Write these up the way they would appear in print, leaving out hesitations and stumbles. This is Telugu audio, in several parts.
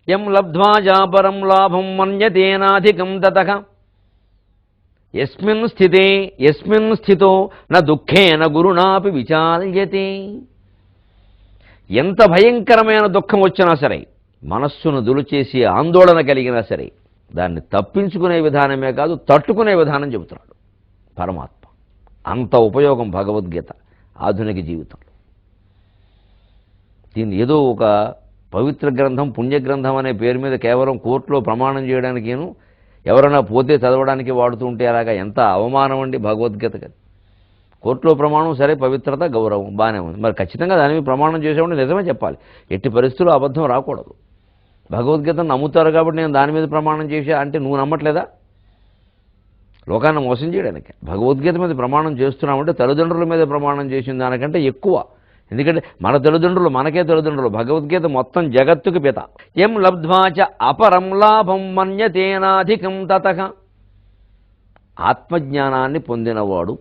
యం లబ్ధ్వా జాపరం లాభం మన్యతేనాధికం తతః యస్మిన్ స్థితో న దుఃఖేన గురుణాపి విచాల్యతే. ఎంత భయంకరమైన దుఃఖం వచ్చినా సరే, మనస్సును దులుచేసి ఆందోళన కలిగినా సరే, దాన్ని తప్పించుకునే విధానమే కాదు తట్టుకునే విధానం చెబుతున్నాడు పరమాత్మ. అంత ఉపయోగం భగవద్గీత ఆధునిక జీవితంలో. దీన్ని ఏదో ఒక పవిత్ర గ్రంథం, పుణ్యగ్రంథం అనే పేరు మీద కేవలం కోర్టులో ప్రమాణం చేయడానికేను, ఎవరైనా పోతే చదవడానికి వాడుతూ ఉంటే అలాగా ఎంత అవమానం అండి భగవద్గీత కదా. కోర్టులో ప్రమాణం సరే, పవిత్రత గౌరవం బాగానే ఉంది, మరి ఖచ్చితంగా దాని మీద ప్రమాణం చేసేవాడిని నిజమే చెప్పాలి. ఎట్టి పరిస్థితుల్లో అబద్ధం రాకూడదు. భగవద్గీతను నమ్ముతారు కాబట్టి నేను దాని మీద ప్రమాణం చేసా అంటే నువ్వు నమ్మట్లేదా? లోకాన్ని మోసం చేయడానికి భగవద్గీత మీద ప్రమాణం చేస్తున్నామంటే తల్లిదండ్రుల మీద ప్రమాణం చేసిన దానికంటే ఎక్కువ. ఎందుకంటే మన తల్లిదండ్రులు మనకే తల్లిదండ్రులు. భగవద్గీత మొత్తం జగత్తుకి పిత. యం లబ్ధ్వాచ అపరం లాభం మన్యతేనాధికం తతః. ఆత్మజ్ఞానాన్ని పొందినవాడు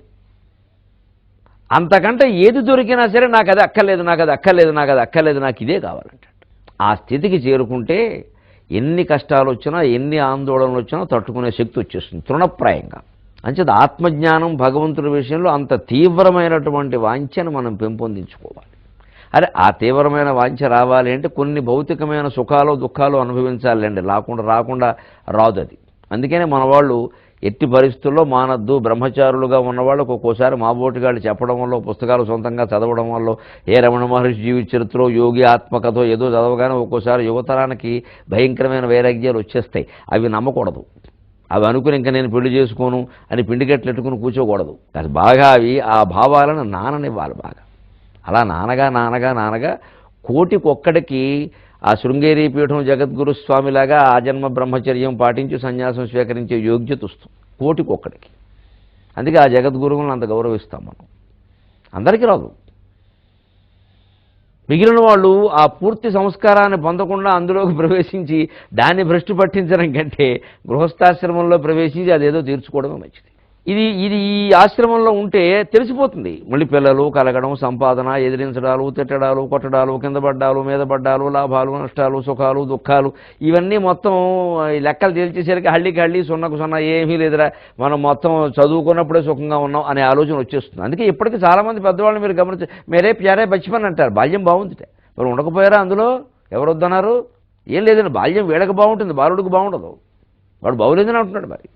అంతకంటే ఏది దొరికినా సరే నాకు అది అక్కర్లేదు, నాకు అది అక్కర్లేదు, నాకు అది అక్కర్లేదు, నాకు ఇదే కావాలంటాడు. ఆ స్థితికి చేరుకుంటే ఎన్ని కష్టాలు వచ్చినా, ఎన్ని ఆందోళనలు వచ్చినా తట్టుకునే శక్తి వచ్చేస్తుంది తృణప్రాయంగా. అంచేత ఆత్మజ్ఞానం భగవంతుడి విషయంలో అంత తీవ్రమైనటువంటి వాంఛను మనం పెంపొందించుకోవాలి. అరే ఆ తీవ్రమైన వాంఛ రావాలి అంటే కొన్ని భౌతికమైన సుఖాలు దుఃఖాలు అనుభవించాలండి, రాకుండా రాదు అది. అందుకనే మన వాళ్ళు ఎట్టి పరిస్థితుల్లో మానద్దు, బ్రహ్మచారులుగా ఉన్నవాళ్ళకు ఒక్కోసారి మాబోటిగాళ్ళు చెప్పడం వల్ల, పుస్తకాలు సొంతంగా చదవడం వల్ల, ఏ రమణ మహర్షి జీవిత చరిత్రలో, యోగి ఆత్మకథో ఏదో చదవగానే ఒక్కోసారి యువతరానికి భయంకరమైన వైరాగ్యాలు వచ్చేస్తాయి. అవి నమ్మకూడదు. అవి అనుకుని ఇంకా నేను పెళ్లి చేసుకోను అని పిండిగట్లు ఎట్టుకుని కూర్చోకూడదు. అది బాగా ఆ భావాలను నాననివ్వాలి బాగా. అలా నానగా కోటికొక్కడికి ఆ శృంగేరి పీఠం జగద్గురు స్వామిలాగా ఆజన్మ బ్రహ్మచర్యం పాటించి సన్యాసం స్వీకరించే యోగ్యత వస్తుంది కోటికొక్కడికి. అందుకే ఆ జగద్గురువులను అంత గౌరవిస్తాం మనం. అందరికీ రాదు. మిగిలిన వాళ్ళు ఆ పూర్తి సంస్కారాన్ని పొందకుండా అందులోకి ప్రవేశించి దాన్ని భ్రష్టు పట్టించడం కంటే గృహస్థాశ్రమంలో ప్రవేశించి అదేదో తీర్చుకోవడమే మంచిది. ఇది ఈ ఆశ్రమంలో ఉంటే తెలిసిపోతుంది. మళ్ళీ పిల్లలు కలగడం, సంపాదన, ఎదిరించడాలు, తిట్టడాలు, కొట్టడాలు, కింద పడ్డాలు, మీద పడ్డాలు, లాభాలు నష్టాలు, సుఖాలు దుఃఖాలు, ఇవన్నీ మొత్తం లెక్కలు తేల్చేసరికి హళ్ళీ సున్నకు సున్నా ఏమీ లేదురా, మనం మొత్తం చదువుకున్నప్పుడే సుఖంగా ఉన్నాం అనే ఆలోచన వచ్చేస్తుంది. అందుకే ఇప్పటికీ చాలామంది పెద్దవాళ్ళు మీరు గమనించి మేరే ప్యారే బచ్చిపని అంటారు. బాల్యం బాగుందిటే మరి ఉండకపోయారా అందులో? ఎవరు వద్దన్నారు? ఏం లేదండి, బాల్యం వీళ్ళకి బాగుంటుంది, బాలుడికి బాగుండదు. వాడు బాగులేదని అంటున్నాడు. మరి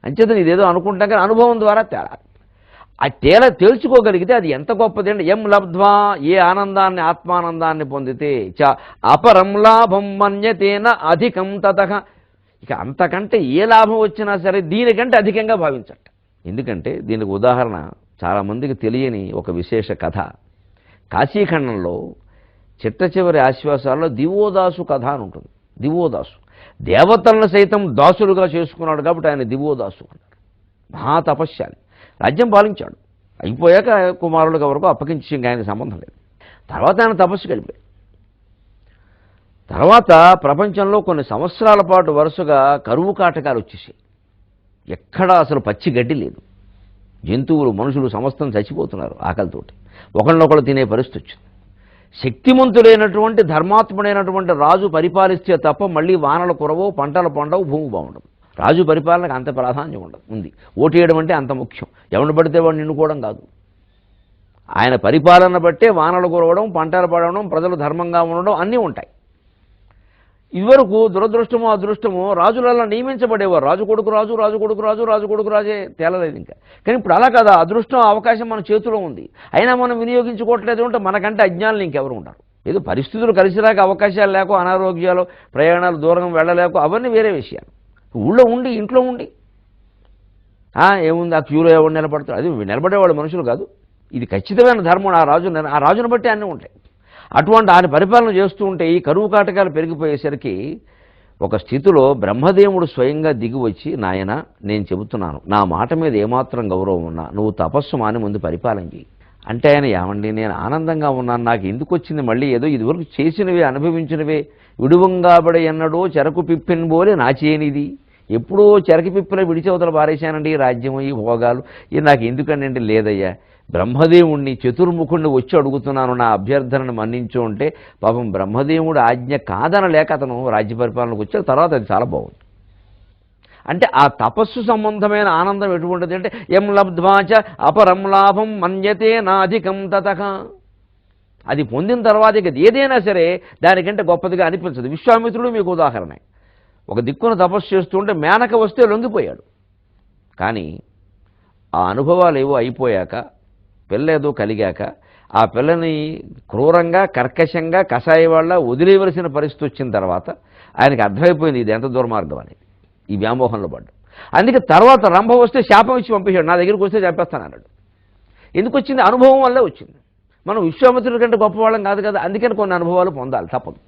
అంచేత ఇదేదో అనుకుంటాం కానీ అనుభవం ద్వారా తేడా. ఆ తేల్చుకోగలిగితే అది ఎంత గొప్పది అండి. ఎం లబ్ధ్వా, ఏ ఆనందాన్ని ఆత్మానందాన్ని పొందితే అపరం లాభం మన్యతేన అధికం తతః. ఇక అంతకంటే ఏ లాభం వచ్చినా సరే దీనికంటే అధికంగా భావించట. ఎందుకంటే దీనికి ఉదాహరణ చాలామందికి తెలియని ఒక విశేష కథ. కాశీఖండంలో చిట్ట చివరి ఆశ్వాసాల్లో దివోదాసు కథ అని ఉంటుంది. దివోదాసు దేవతలను సైతం దాసులుగా చేసుకున్నాడు కాబట్టి ఆయన దివోదాసు అన్నారు. మహాతపస్యాలి. రాజ్యం పాలించాడు. అయిపోయాక కుమారులుగా వరకు అప్పగించి ఇంకా ఆయనకు సంబంధం లేదు. తర్వాత ఆయన తపస్సు గడిపాడు. తర్వాత ప్రపంచంలో కొన్ని సంవత్సరాల పాటు వరుసగా కరువు కాటకాలు వచ్చేసాయి. ఎక్కడా అసలు పచ్చి గడ్డి లేదు. జంతువులు, మనుషులు సమస్తం చచ్చిపోతున్నారు ఆకలితోటి. ఒకళ్ళనొకళ్ళు తినే పరిస్థితి వచ్చింది. శక్తిమంతుడైనటువంటి ధర్మాత్ముడైనటువంటి రాజు పరిపాలిస్తే తప్ప మళ్ళీ వానలు కురవో, పంటలు పండవు, భూమి బాగుండదు. రాజు పరిపాలనకు అంత ప్రాధాన్యం ఉంది. ఓటేయడం అంటే అంత ముఖ్యం. ఎవరిని పడితే వాడు నిన్నుకోవడం కాదు. ఆయన పరిపాలన బట్టే వానలు కురవడం, పంటలు పడడం, ప్రజలు ధర్మంగా ఉండడం అన్నీ ఉంటాయి. ఇదివరకు దురదృష్టమో అదృష్టమో రాజులలో నియమించబడేవారు. రాజు కొడుకు రాజే తేలలేదు ఇంకా. కానీ ఇప్పుడు అలా కదా, అదృష్టం అవకాశం మన చేతిలో ఉంది. అయినా మనం వినియోగించుకోవట్లేదు అంటే మనకంటే అజ్ఞానులు ఇంకెవరు ఉంటారు. ఏదో పరిస్థితులు కలిసి రాక అవకాశాలు లేకో, అనారోగ్యాలు, ప్రయాణాలు దూరం వెళ్ళలేకో అవన్నీ వేరే విషయాలు. ఊళ్ళో ఉండి ఇంట్లో ఉండి ఏముంది ఆ క్యూలో ఎవరు నిలబడతాడు? అది నిలబడేవాళ్ళు మనుషులు కాదు. ఇది ఖచ్చితమైన ధర్మం. ఆ రాజును బట్టి అన్నీ ఉంటాయి. అటువంటి ఆయన పరిపాలన చేస్తూ ఉంటే ఈ కరువు కాటకాలు పెరిగిపోయేసరికి ఒక స్థితిలో బ్రహ్మదేవుడు స్వయంగా దిగి వచ్చి, నాయన నేను చెబుతున్నాను, నా మాట మీద ఏమాత్రం గౌరవం ఉన్నా నువ్వు తపస్సు మాని ముందు పరిపాలన చేయి అంటే ఆయన, ఏమండి నేను ఆనందంగా ఉన్నాను, నాకు ఎందుకు వచ్చింది మళ్ళీ ఏదో ఇదివరకు చేసినవే అనుభవించినవే, విడువంగాబడి ఎన్నడో చెరకు పిప్పిని పోలే నా చేయనిది, ఎప్పుడో చెరకి పిప్పులో విడిచవతలు పారేశానండి ఈ రాజ్యం, ఈ భోగాలు, ఇది నాకు ఎందుకనండి. లేదయ్యా, బ్రహ్మదేవుణ్ణి చతుర్ముఖుణ్ణి వచ్చి అడుగుతున్నాను, నా అభ్యర్థనను మన్నించు అంటే పాపం బ్రహ్మదేవుడు ఆజ్ఞ కాదనలేక అతను రాజ్య పరిపాలనకు వచ్చాడు. తర్వాత అది చాలా బాగుంది. అంటే ఆ తపస్సు సంబంధమైన ఆనందం ఎటువంటిది అంటే ఎం లబ్ధ్వాచ అపరం లాభం మన్యతే నాధికం తతః. అది పొందిన తర్వాత ఇక ఏదైనా సరే దానికంటే గొప్పదిగా అనిపించదు. విశ్వామిత్రుడు మీకు ఉదాహరణ. ఒక దిక్కున తపస్సు చేస్తుంటే మేనక వస్తే లొంగిపోయాడు. కానీ ఆ అనుభవాలు ఏవో అయిపోయాక, పిల్లేదో కలిగాక, ఆ పిల్లని క్రూరంగా కర్కశంగా కషాయవాళ్ళ వదిలేయవలసిన పరిస్థితి వచ్చిన తర్వాత ఆయనకి అర్థమైపోయింది ఇది ఎంత దుర్మార్గం అనేది, ఈ వ్యామోహంలో పడ్డు. అందుకే తర్వాత రంభ వస్తే శాపం ఇచ్చి పంపించాడు, నా దగ్గరికి వస్తే చంపేస్తానన్నాడు. ఎందుకు వచ్చింది? అనుభవం వల్లే వచ్చింది. మనం విశ్వామిత్రుడి కంటే గొప్పవాళ్ళం కాదు కదా, అందుకని కొన్ని అనుభవాలు పొందాలి, తప్పదు.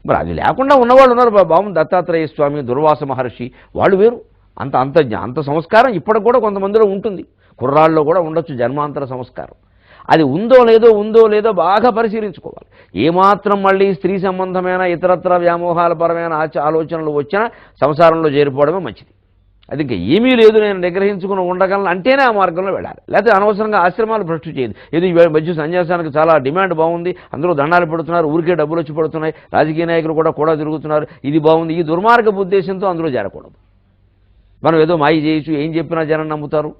మరి అది లేకుండా ఉన్నవాళ్ళు ఉన్నారు. బాబు దత్తాత్రేయ స్వామి, దుర్వాస మహర్షి, వాళ్ళు వేరు. అంత సంస్కారం ఇప్పటికి కూడా కొంతమందిలో ఉంటుంది. కుర్రాళ్ళలో కూడా ఉండొచ్చు జన్మాంతర సంస్కారం. అది ఉందో లేదో బాగా పరిశీలించుకోవాలి. ఏమాత్రం మళ్ళీ స్త్రీ సంబంధమైన ఇతరత్ర వ్యామోహాల పరమైన ఆలోచనలు వచ్చినా సంసారంలో చేరిపోవడమే మంచిది. అది ఇంకా ఏమీ లేదు, నేను నిగ్రహించుకుని ఉండగలను అంటేనే ఆ మార్గంలో వెళ్ళాలి. లేకపోతే అనవసరంగా ఆశ్రమాలు భ్రష్టు చేయదు. ఇది ఈ మధ్య సన్యాసానికి చాలా డిమాండ్ బాగుంది, అందరూ దండాలు పెడుతున్నారు, ఊరికే డబ్బులు వచ్చి పడుతున్నాయి, రాజకీయ నాయకులు కూడా తిరుగుతున్నారు, ఇది బాగుంది. ఈ దుర్మార్గపు ఉద్దేశంతో అందులో చేరకూడదు. మనం ఏదో మాయ చేయొచ్చు, ఏం చెప్పినా జనం నమ్ముతారు.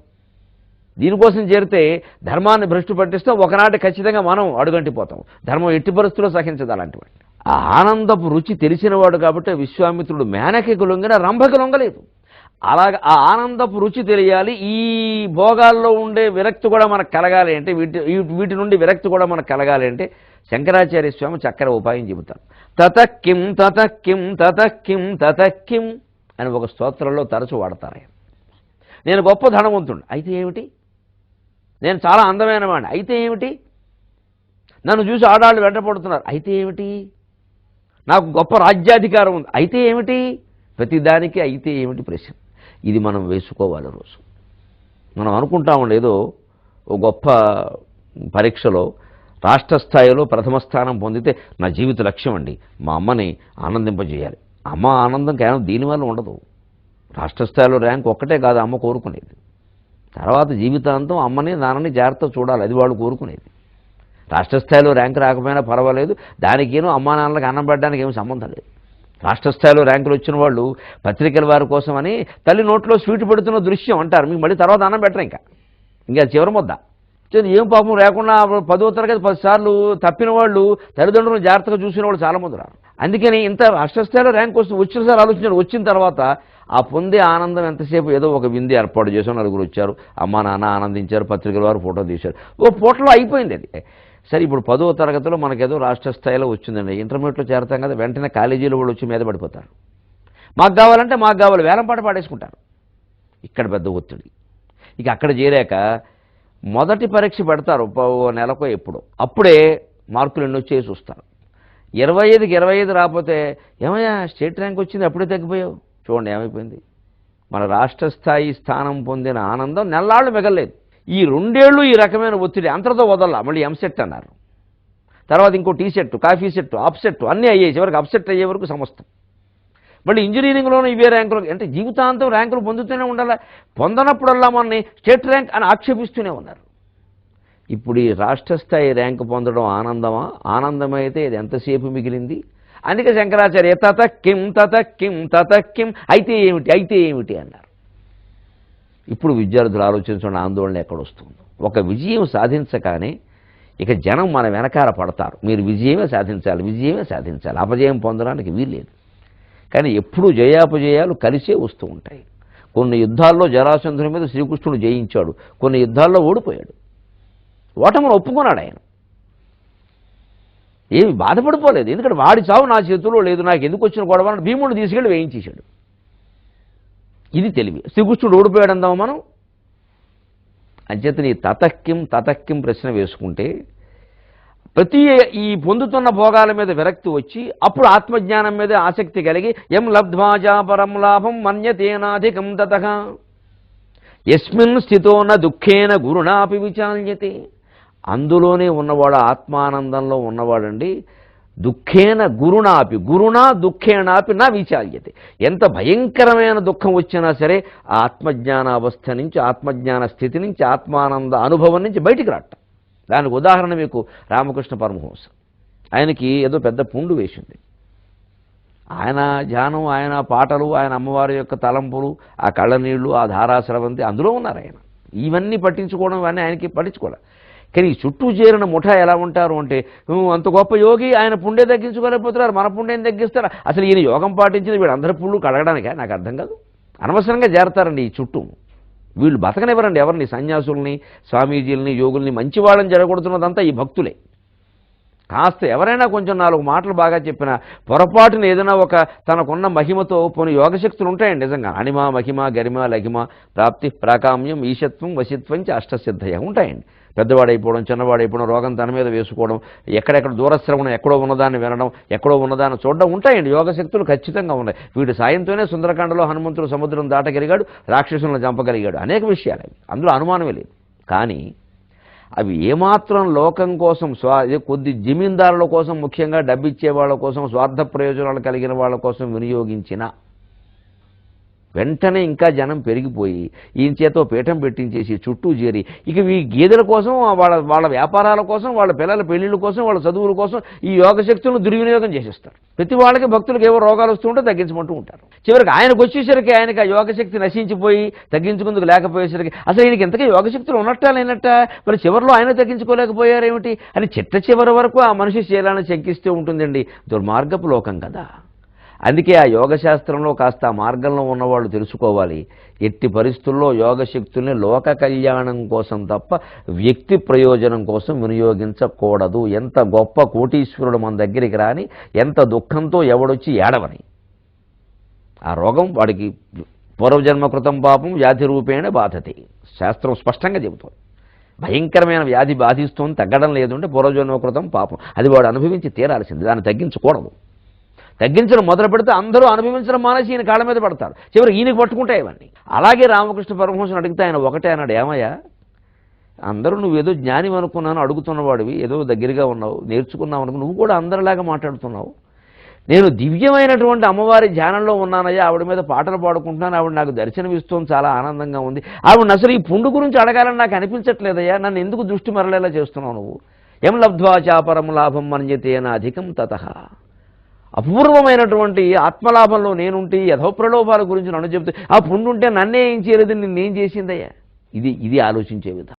దీనికోసం చేరితే ధర్మాన్ని భ్రష్టు పట్టిస్తాం, ఒకనాటి ఖచ్చితంగా మనం అడుగంటిపోతాం. ధర్మం ఎట్టి పరిస్థితుల్లో సహించదు అలాంటివాడు. ఆ ఆనందపు రుచి తెలిసినవాడు కాబట్టి విశ్వామిత్రుడు మేనకకు లొంగిన రంభకి లొంగలేదు. అలాగ ఆ ఆనందపు రుచి తెలియాలి. ఈ భోగాల్లో ఉండే విరక్తి కూడా మనకు కలగాలి అంటే, వీటి నుండి విరక్తి కూడా మనకు కలగాలి అంటే శంకరాచార్య స్వామి చక్కని ఉపాయం చెబుతారు. తతక్కిం తతక్కిం తతక్కిం తతక్కిం అని ఒక స్తోత్రంలో తరచు వాడతారు. నేను గొప్ప ధనవంతుడు అయితే ఏమిటి, నేను చాలా అందమైన వాడిని అయితే ఏమిటి, నన్ను చూసి ఆడాళ్ళు వెంటపడుతున్నారు అయితే ఏమిటి, నాకు గొప్ప రాజ్యాధికారం ఉంది అయితే ఏమిటి, ప్రతిదానికి అయితే ఏమిటి ప్రశ్న. ఇది మనం వేసుకోవాలి. రోజు మనం అనుకుంటామండి ఏదో ఓ గొప్ప పరీక్షలో రాష్ట్ర స్థాయిలో ప్రథమ స్థానం పొందితే నా జీవిత లక్ష్యం అండి, మా అమ్మని ఆనందింపజేయాలి. అమ్మ ఆనందం కేవలం దీనివల్ల ఉండదు. రాష్ట్ర స్థాయిలో ర్యాంక్ ఒక్కటే కాదు అమ్మ కోరుకునేది. తర్వాత జీవితాంతం అమ్మని నాన్నని జాగ్రత్త చూడాలి, అది వాళ్ళు కోరుకునేది. రాష్ట్ర స్థాయిలో ర్యాంక్ రాకపోయినా పర్వాలేదు, దానికేనో అమ్మా నాన్నలకు అన్నం పెట్టడానికి ఏమి సంబంధం లేదు. రాష్ట్ర స్థాయిలో ర్యాంకులు వచ్చిన వాళ్ళు పత్రికల వారి కోసమని తల్లి నోట్లో స్వీట్ పెడుతున్న దృశ్యం అంటారు, మీకు మళ్ళీ తర్వాత అన్నం పెట్టరు. ఇంకా చివరి ముద్ద ఏం పాపం లేకుండా 10వ తరగతి 10 సార్లు తప్పిన వాళ్ళు తల్లిదండ్రులను జాగ్రత్తగా చూసిన వాళ్ళు చాలామంది రారు. అందుకని ఇంత రాష్ట్ర స్థాయిలో ర్యాంక్ వచ్చినసారి ఆలోచించారు. వచ్చిన తర్వాత ఆ పొందే ఆనందం ఎంతసేపు ఏదో ఒక విందు ఏర్పాటు చేసాం, నలుగురు వచ్చారు, అమ్మా నాన్న ఆనందించారు, పత్రికల వారు ఫోటో తీశారు, ఓ ఫోటోలో అయిపోయింది అది. సరే ఇప్పుడు 10వ తరగతిలో మనకేదో రాష్ట్ర స్థాయిలో వచ్చిందండి, ఇంటర్మీడియట్లో చేరతాం కదా, వెంటనే కాలేజీలో వాళ్ళు వచ్చి మీద పడిపోతారు. మాకు కావాలంటే మాకు కావాలి, వేలం పాట పాడేసుకుంటారు. ఇక్కడ పెద్ద ఒత్తిడి. ఇక అక్కడ చేరాక మొదటి పరీక్ష పెడతారు, నెలకో ఎప్పుడో, అప్పుడే మార్కులు ఎన్ని వచ్చేసి చూస్తారు. 25కి 25 రాకపోతే ఏమయ్యా స్టేట్ ర్యాంక్ వచ్చింది అప్పుడే తగ్గిపోయావు. చూడండి ఏమైపోయింది. మన రాష్ట్ర స్థాయి స్థానం పొందిన ఆనందం నెల్లాళ్ళు మిగలలేదు. ఈ 2 ఏళ్ళు ఈ రకమైన ఒత్తిడి అంతటితో వదల్లా. మళ్ళీ ఎంసెట్ అన్నారు, తర్వాత ఇంకో tea set, coffee set, off set అన్నీ అయ్యాయి. చివరికి అప్సెట్ అయ్యే వరకు సమస్తం. మళ్ళీ ఇంజనీరింగ్లోనూ ఇవే ర్యాంకులు. అంటే జీవితాంతం ర్యాంకులు పొందుతూనే ఉండాలి. పొందనప్పుడల్లా మనని స్టేట్ ర్యాంక్ అని ఆక్షేపిస్తూనే ఉన్నారు. ఇప్పుడు ఈ రాష్ట్ర స్థాయి ర్యాంకు పొందడం ఆనందమా? ఆనందమైతే ఇది ఎంతసేపు మిగిలింది? అందుకే శంకరాచార్య తతక్కిం తతక్కిం తతక్కిం అయితే ఏమిటి అన్నారు. ఇప్పుడు విద్యార్థులు ఆలోచించడం ఆందోళన ఎక్కడొస్తుంది. ఒక విజయం సాధించగానే ఇక జనం మన వెనకాల పడతారు, మీరు విజయమే సాధించాలి, అపజయం పొందడానికి వీల్లేదు. కానీ ఎప్పుడూ జయాపజయాలు కలిసే వస్తూ ఉంటాయి. కొన్ని యుద్ధాల్లో జరాసంధుని మీద శ్రీకృష్ణుడు జయించాడు, కొన్ని యుద్ధాల్లో ఓడిపోయాడు. ఓటమిని ఒప్పుకున్నాడు ఆయన, ఏమి బాధపడిపోలేదు. ఎందుకంటే వాడి చావు నా చేతుల్లో లేదు, నాకు ఎందుకు వచ్చిన గొడవ అని భీముడు తీసుకెళ్ళి వేయించేశాడు. ఇది తెలివి. శ్రీకృష్ణుడు ఓడిపోయాడు అందాము మనం. అంచేత నీ తతక్కిం ప్రశ్న వేసుకుంటే ప్రతి ఈ పొందుతున్న భోగాల మీద విరక్తి వచ్చి అప్పుడు ఆత్మజ్ఞానం మీద ఆసక్తి కలిగి ఎం లబ్ధ్వాజా పరం లాభం మన్యతేనాధికం తతః యస్మిన్ స్థితో న దుఃఖేన గురుణాపి విచాల్యతే. అందులోనే ఉన్నవాడు, ఆత్మానందంలో ఉన్నవాడండి, దుఃఖేన గురునా దుఃఖేనాపి నా విచాల్యతే. ఎంత భయంకరమైన దుఃఖం వచ్చినా సరే ఆత్మజ్ఞాన అవస్థ నుంచి, ఆత్మజ్ఞాన స్థితి నుంచి, ఆత్మానంద అనుభవం నుంచి బయటికి రాట. దానికి ఉదాహరణ మీకు రామకృష్ణ పరమహంస. ఆయనకి ఏదో పెద్ద పుండు వేసింది. ఆయన ధ్యానం, ఆయన పాటలు, ఆయన అమ్మవారి యొక్క తలంపులు, ఆ కళ్ళ నీళ్లు, ఆ ధారాస్రవంతి అందులో ఉన్నారు ఆయన. ఇవన్నీ పట్టించుకోవడం, ఇవన్నీ ఆయనకి పట్టించుకోవాలి. కానీ ఈ చుట్టూ చేరిన ముఠా ఎలా ఉంటారు అంటే, అంత గొప్ప యోగి ఆయన పుండే తగ్గించుకోలేకపోతున్నారు, మన పుండేని తగ్గిస్తారు. అసలు ఈయన యోగం పాటించింది వీళ్ళందరి పుళ్ళు కడగడానికే? నాకు అర్థం కాదు. అనవసరంగా చేరతారండి ఈ చుట్టూ. వీళ్ళు బతకనివ్వరండి ఎవరిని, సన్యాసుల్ని, స్వామీజీలని, యోగుల్ని, మంచి వాళ్ళని జరగొడుతున్నదంతా ఈ భక్తులే. కాస్త ఎవరైనా కొంచెం 4 మాటలు బాగా చెప్పినా, పొరపాటున ఏదైనా ఒక తనకున్న మహిమతో పోని యోగశక్తులు ఉంటాయండి నిజంగా. అణిమ, మహిమ, గరిమ, లఘిమ, ప్రాప్తి, ప్రాకామ్యం, ఈశత్వం, వశిత్వం చ అష్టసిద్ధయ ఉంటాయండి. పెద్దవాడైపోవడం, చిన్నవాడైపోవడం, రోగం తన మీద వేసుకోవడం, ఎక్కడెక్కడ దూరశ్రవణం, ఎక్కడో ఉన్నదాన్ని వినడం, ఎక్కడో ఉన్నదాన్ని చూడడం ఉంటాయండి. యోగశక్తులు ఖచ్చితంగా ఉన్నాయి. వీటి సాయంతోనే సుందరకాండలో హనుమంతుడు సముద్రం దాటగలిగాడు, రాక్షసులను చంపగలిగాడు. అనేక విషయాలు అవి, అందులో అనుమానమే లేదు. కానీ అవి ఏమాత్రం లోకం కోసం, కొద్ది జమీందారుల కోసం, ముఖ్యంగా డబ్బిచ్చే వాళ్ళ కోసం, స్వార్థ ప్రయోజనాలు కలిగిన వాళ్ళ కోసం వినియోగించిన వెంటనే ఇంకా జనం పెరిగిపోయి ఈయన చేతో పీఠం పెట్టించేసి చుట్టూ చేరి ఇక ఈ గేదెల కోసం, వాళ్ళ వ్యాపారాల కోసం, వాళ్ళ పిల్లల పెళ్లిళ్ళ కోసం, వాళ్ళ చదువుల కోసం ఈ యోగశక్తులను దుర్వినియోగం చేసేస్తారు. ప్రతి వాళ్ళకి భక్తులకు ఏవో రోగాలు వస్తుంటే తగ్గించమంటూ ఉంటారు. చివరికి ఆయనకు వచ్చేసరికి ఆయనకి ఆ యోగశక్తి నశించిపోయి తగ్గించుకుందుకు లేకపోయేసరికి అసలు ఈయనకి ఎంతగా యోగశక్తులు ఉన్నట్టా లేనట్టా, మరి చివరిలో ఆయన తగ్గించుకోలేకపోయారేమిటి అని చివరి వరకు ఆ మనిషి శీలాన్ని శంకిస్తూ ఉంటుందండి. దుర్మార్గపు లోకం కదా. అందుకే ఆ యోగశాస్త్రంలో కాస్త ఆ మార్గంలో ఉన్నవాళ్ళు తెలుసుకోవాలి, ఎట్టి పరిస్థితుల్లో యోగశక్తుల్ని లోక కళ్యాణం కోసం తప్ప వ్యక్తి ప్రయోజనం కోసం వినియోగించకూడదు. ఎంత గొప్ప కోటీశ్వరుడు మన దగ్గరికి రాని, ఎంత దుఃఖంతో ఎవడొచ్చి ఏడవని, ఆ రోగం వాడికి పూర్వజన్మ కృతం పాపం వ్యాధి రూపేణ బాధతే. శాస్త్రం స్పష్టంగా చెబుతోంది. భయంకరమైన వ్యాధి బాధిస్తోంది, తగ్గడం లేదు అంటే పూర్వజన్మ కృతం పాపం, అది వాడు అనుభవించి తీరాల్సింది. దాన్ని తగ్గించకూడదు. తగ్గించడం మొదలు పెడితే అందరూ అనుభవించడం మానేసి ఈయన కాళ్ళ మీద పడతారు. చివరికి ఈయనకి పట్టుకుంటాయి ఇవన్నీ. అలాగే రామకృష్ణ పరమహంసను అడిగితే ఆయన ఒకటే అన్నాడు, ఏమయ్యా అందరూ నువ్వేదో జ్ఞాని అనుకున్నాను, అడుగుతున్నవాడివి, ఏదో దగ్గరగా ఉన్నావు, నేర్చుకున్నావు అనుకు, నువ్వు కూడా అందరిలాగా మాట్లాడుతున్నావు. నేను దివ్యమైనటువంటి అమ్మవారి ధ్యానంలో ఉన్నానయ్యా, ఆవిడ మీద పాటలు పాడుకుంటున్నాను, ఆవిడ నాకు దర్శనమిస్తోంది, చాలా ఆనందంగా ఉంది. ఆవిడ అసలు ఈ పుండు గురించి అడగాలని నాకు అనిపించట్లేదయ్యా, నన్ను ఎందుకు దృష్టి మరలేలా చేస్తున్నావు నువ్వు? ఎం లబ్ధ్వా చాపరం లాభం మన్యతేన అధికం తతః. అపూర్వమైనటువంటి ఆత్మలాభంలో నేనుంటే యథోప్రలోభాల గురించి నన్ను చెబుతూ ఆ పుండుంటే నన్నే ఏం చేయలేదు, నిన్నేం చేసిందయ్యా? ఇది ఆలోచించే విధానం.